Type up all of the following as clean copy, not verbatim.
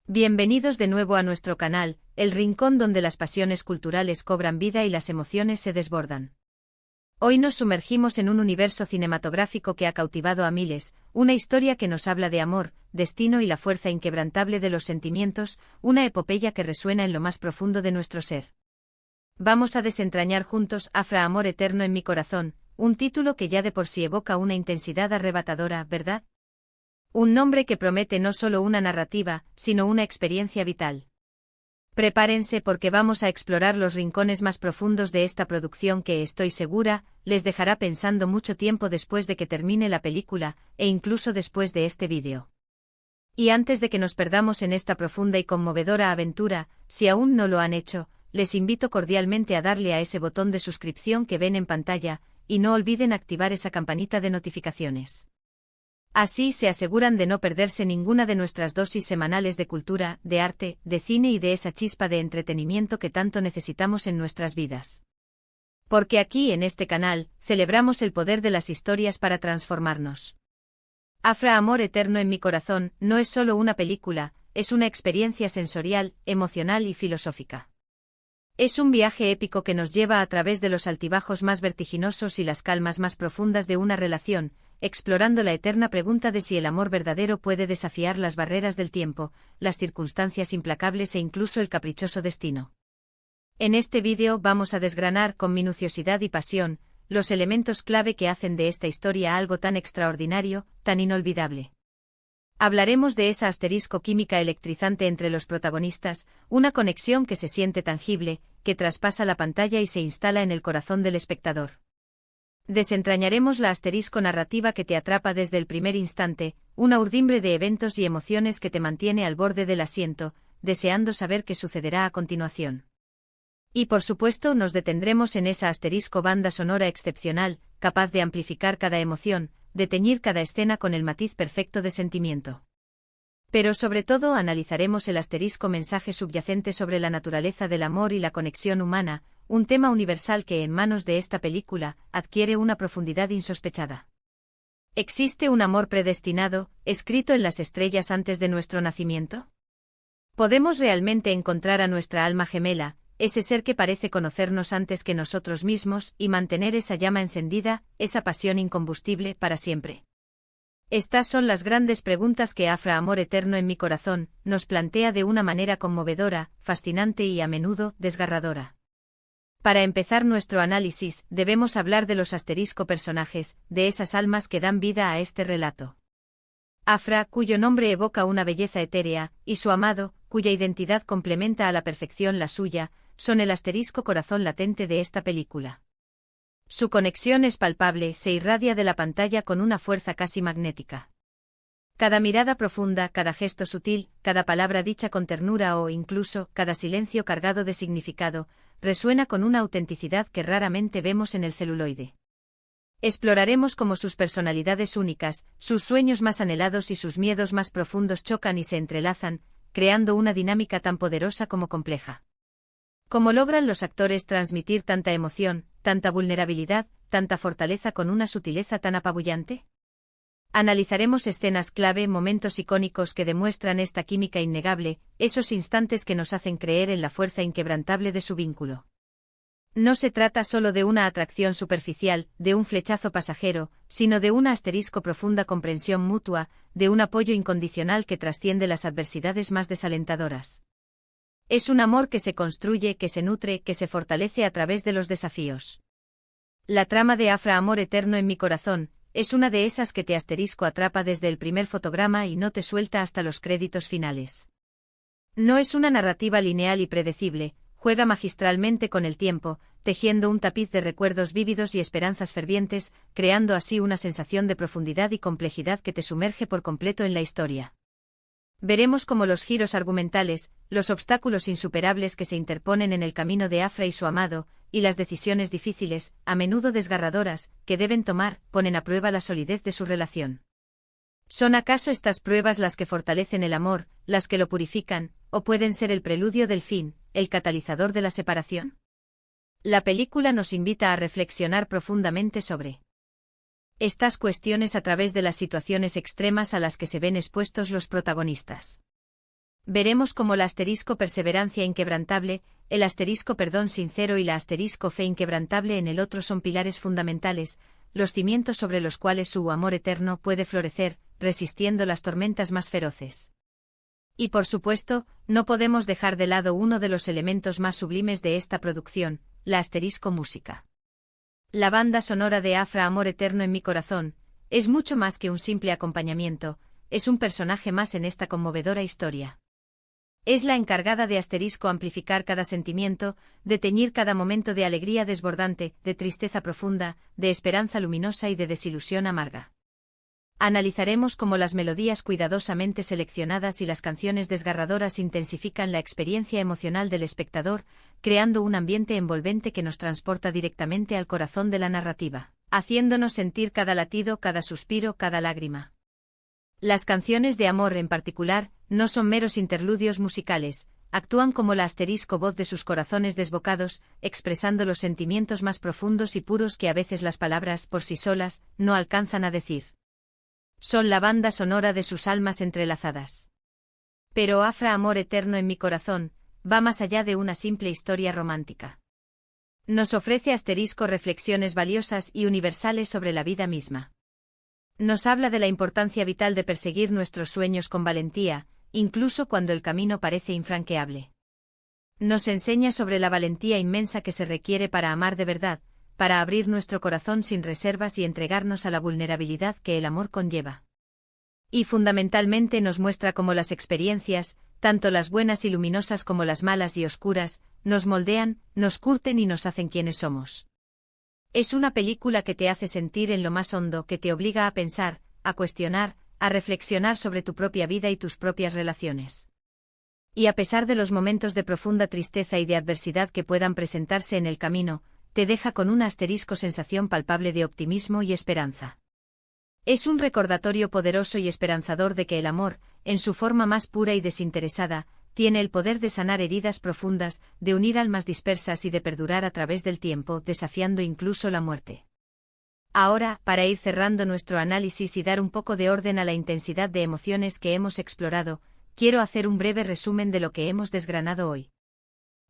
Bienvenidos de nuevo a nuestro canal, el rincón donde las pasiones culturales cobran vida y las emociones se desbordan. Hoy nos sumergimos en un universo cinematográfico que ha cautivado a miles, una historia que nos habla de amor, destino y la fuerza inquebrantable de los sentimientos, una epopeya que resuena en lo más profundo de nuestro ser. Vamos a desentrañar juntos Afra Amor Eterno en mi corazón, un título que ya de por sí evoca una intensidad arrebatadora, ¿verdad? Un nombre que promete no solo una narrativa, sino una experiencia vital. Prepárense porque vamos a explorar los rincones más profundos de esta producción que, estoy segura, les dejará pensando mucho tiempo después de que termine la película, e incluso después de este vídeo. Y antes de que nos perdamos en esta profunda y conmovedora aventura, si aún no lo han hecho, les invito cordialmente a darle a ese botón de suscripción que ven en pantalla, y no olviden activar esa campanita de notificaciones. Así se aseguran de no perderse ninguna de nuestras dosis semanales de cultura, de arte, de cine y de esa chispa de entretenimiento que tanto necesitamos en nuestras vidas. Porque aquí en este canal, celebramos el poder de las historias para transformarnos. Afra Amor Eterno en mi corazón no es solo una película, es una experiencia sensorial, emocional y filosófica. Es un viaje épico que nos lleva a través de los altibajos más vertiginosos y las calmas más profundas de una relación, explorando la eterna pregunta de si el amor verdadero puede desafiar las barreras del tiempo, las circunstancias implacables e incluso el caprichoso destino. En este vídeo vamos a desgranar con minuciosidad y pasión los elementos clave que hacen de esta historia algo tan extraordinario, tan inolvidable. Hablaremos de esa asterisco química electrizante entre los protagonistas, una conexión que se siente tangible, que traspasa la pantalla y se instala en el corazón del espectador. Desentrañaremos la asterisco narrativa que te atrapa desde el primer instante, una urdimbre de eventos y emociones que te mantiene al borde del asiento, deseando saber qué sucederá a continuación. Y por supuesto nos detendremos en esa asterisco banda sonora excepcional, capaz de amplificar cada emoción, de teñir cada escena con el matiz perfecto de sentimiento. Pero sobre todo analizaremos el asterisco mensaje subyacente sobre la naturaleza del amor y la conexión humana, un tema universal que en manos de esta película adquiere una profundidad insospechada. ¿Existe un amor predestinado, escrito en las estrellas antes de nuestro nacimiento? ¿Podemos realmente encontrar a nuestra alma gemela, ese ser que parece conocernos antes que nosotros mismos, y mantener esa llama encendida, esa pasión incombustible, para siempre? Estas son las grandes preguntas que Afra Amor Eterno en mi corazón nos plantea de una manera conmovedora, fascinante y a menudo desgarradora. Para empezar nuestro análisis, debemos hablar de los asterisco personajes, de esas almas que dan vida a este relato. Afra, cuyo nombre evoca una belleza etérea, y su amado, cuya identidad complementa a la perfección la suya, son el asterisco corazón latente de esta película. Su conexión es palpable, se irradia de la pantalla con una fuerza casi magnética. Cada mirada profunda, cada gesto sutil, cada palabra dicha con ternura o incluso cada silencio cargado de significado, resuena con una autenticidad que raramente vemos en el celuloide. Exploraremos cómo sus personalidades únicas, sus sueños más anhelados y sus miedos más profundos chocan y se entrelazan, creando una dinámica tan poderosa como compleja. ¿Cómo logran los actores transmitir tanta emoción, tanta vulnerabilidad, tanta fortaleza con una sutileza tan apabullante? Analizaremos escenas clave, momentos icónicos que demuestran esta química innegable, esos instantes que nos hacen creer en la fuerza inquebrantable de su vínculo. No se trata solo de una atracción superficial, de un flechazo pasajero, sino de una asterisco profunda comprensión mutua, de un apoyo incondicional que trasciende las adversidades más desalentadoras. Es un amor que se construye, que se nutre, que se fortalece a través de los desafíos. La trama de Afra Amor Eterno en mi corazón es una de esas que te asterisco atrapa desde el primer fotograma y no te suelta hasta los créditos finales. No es una narrativa lineal y predecible, juega magistralmente con el tiempo, tejiendo un tapiz de recuerdos vívidos y esperanzas fervientes, creando así una sensación de profundidad y complejidad que te sumerge por completo en la historia. Veremos cómo los giros argumentales, los obstáculos insuperables que se interponen en el camino de Afra y su amado, y las decisiones difíciles, a menudo desgarradoras, que deben tomar, ponen a prueba la solidez de su relación. ¿Son acaso estas pruebas las que fortalecen el amor, las que lo purifican, o pueden ser el preludio del fin, el catalizador de la separación? La película nos invita a reflexionar profundamente sobre estas cuestiones a través de las situaciones extremas a las que se ven expuestos los protagonistas. Veremos cómo la asterisco perseverancia inquebrantable, el asterisco perdón sincero y la asterisco fe inquebrantable en el otro son pilares fundamentales, los cimientos sobre los cuales su amor eterno puede florecer, resistiendo las tormentas más feroces. Y por supuesto, no podemos dejar de lado uno de los elementos más sublimes de esta producción, la asterisco música. La banda sonora de Afra Amor Eterno en mi corazón, es mucho más que un simple acompañamiento, es un personaje más en esta conmovedora historia. Es la encargada de asterisco amplificar cada sentimiento, de teñir cada momento de alegría desbordante, de tristeza profunda, de esperanza luminosa y de desilusión amarga. Analizaremos cómo las melodías cuidadosamente seleccionadas y las canciones desgarradoras intensifican la experiencia emocional del espectador, creando un ambiente envolvente que nos transporta directamente al corazón de la narrativa, haciéndonos sentir cada latido, cada suspiro, cada lágrima. Las canciones de amor en particular, no son meros interludios musicales, actúan como la asterisco voz de sus corazones desbocados, expresando los sentimientos más profundos y puros que a veces las palabras, por sí solas, no alcanzan a decir. Son la banda sonora de sus almas entrelazadas. Pero Afra Amor Eterno en mi corazón, va más allá de una simple historia romántica. Nos ofrece asterisco reflexiones valiosas y universales sobre la vida misma. Nos habla de la importancia vital de perseguir nuestros sueños con valentía, incluso cuando el camino parece infranqueable. Nos enseña sobre la valentía inmensa que se requiere para amar de verdad, para abrir nuestro corazón sin reservas y entregarnos a la vulnerabilidad que el amor conlleva. Y fundamentalmente nos muestra cómo las experiencias, tanto las buenas y luminosas como las malas y oscuras, nos moldean, nos curten y nos hacen quienes somos. Es una película que te hace sentir en lo más hondo, que te obliga a pensar, a cuestionar, a reflexionar sobre tu propia vida y tus propias relaciones. Y a pesar de los momentos de profunda tristeza y de adversidad que puedan presentarse en el camino, te deja con una asterisco sensación palpable de optimismo y esperanza. Es un recordatorio poderoso y esperanzador de que el amor, en su forma más pura y desinteresada, tiene el poder de sanar heridas profundas, de unir almas dispersas y de perdurar a través del tiempo, desafiando incluso la muerte. Ahora, para ir cerrando nuestro análisis y dar un poco de orden a la intensidad de emociones que hemos explorado, quiero hacer un breve resumen de lo que hemos desgranado hoy.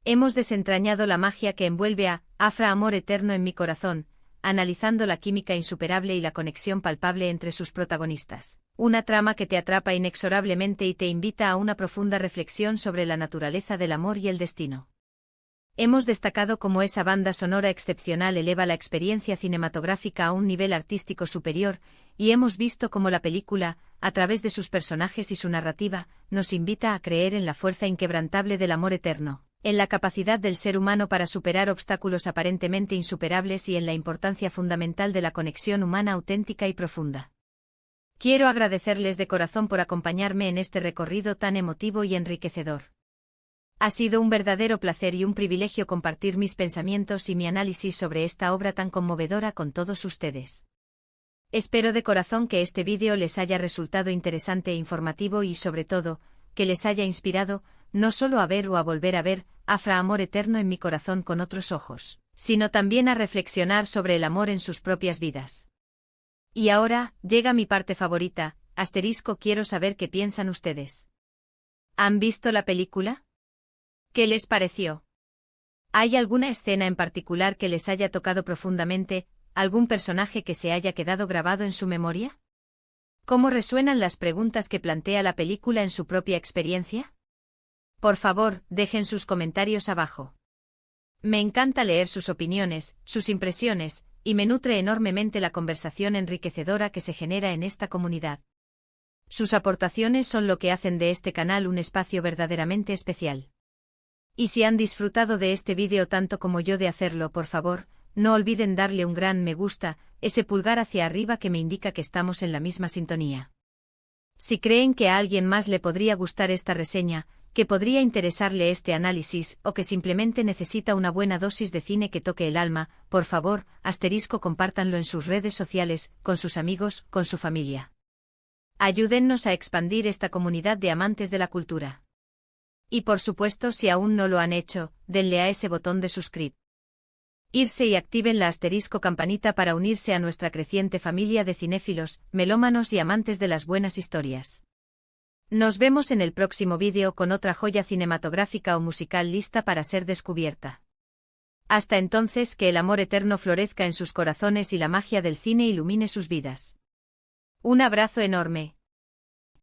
Hemos desentrañado la magia que envuelve a Afra Amor Eterno en mi corazón, analizando la química insuperable y la conexión palpable entre sus protagonistas. Una trama que te atrapa inexorablemente y te invita a una profunda reflexión sobre la naturaleza del amor y el destino. Hemos destacado cómo esa banda sonora excepcional eleva la experiencia cinematográfica a un nivel artístico superior, y hemos visto cómo la película, a través de sus personajes y su narrativa, nos invita a creer en la fuerza inquebrantable del amor eterno, en la capacidad del ser humano para superar obstáculos aparentemente insuperables y en la importancia fundamental de la conexión humana auténtica y profunda. Quiero agradecerles de corazón por acompañarme en este recorrido tan emotivo y enriquecedor. Ha sido un verdadero placer y un privilegio compartir mis pensamientos y mi análisis sobre esta obra tan conmovedora con todos ustedes. Espero de corazón que este vídeo les haya resultado interesante e informativo y, sobre todo, que les haya inspirado, no solo a ver o a volver a ver Afra Amor Eterno en mi corazón con otros ojos, sino también a reflexionar sobre el amor en sus propias vidas. Y ahora, llega mi parte favorita, asterisco, quiero saber qué piensan ustedes. ¿Han visto la película? ¿Qué les pareció? ¿Hay alguna escena en particular que les haya tocado profundamente, algún personaje que se haya quedado grabado en su memoria? ¿Cómo resuenan las preguntas que plantea la película en su propia experiencia? Por favor, dejen sus comentarios abajo. Me encanta leer sus opiniones, sus impresiones, y me nutre enormemente la conversación enriquecedora que se genera en esta comunidad. Sus aportaciones son lo que hacen de este canal un espacio verdaderamente especial. Y si han disfrutado de este vídeo tanto como yo de hacerlo, por favor, no olviden darle un gran me gusta, ese pulgar hacia arriba que me indica que estamos en la misma sintonía. Si creen que a alguien más le podría gustar esta reseña, que podría interesarle este análisis o que simplemente necesita una buena dosis de cine que toque el alma, por favor, asterisco, compártanlo en sus redes sociales, con sus amigos, con su familia. Ayúdennos a expandir esta comunidad de amantes de la cultura. Y por supuesto, si aún no lo han hecho, denle a ese botón de suscribir. Irse y activen la asterisco campanita para unirse a nuestra creciente familia de cinéfilos, melómanos y amantes de las buenas historias. Nos vemos en el próximo vídeo con otra joya cinematográfica o musical lista para ser descubierta. Hasta entonces, que el amor eterno florezca en sus corazones y la magia del cine ilumine sus vidas. Un abrazo enorme.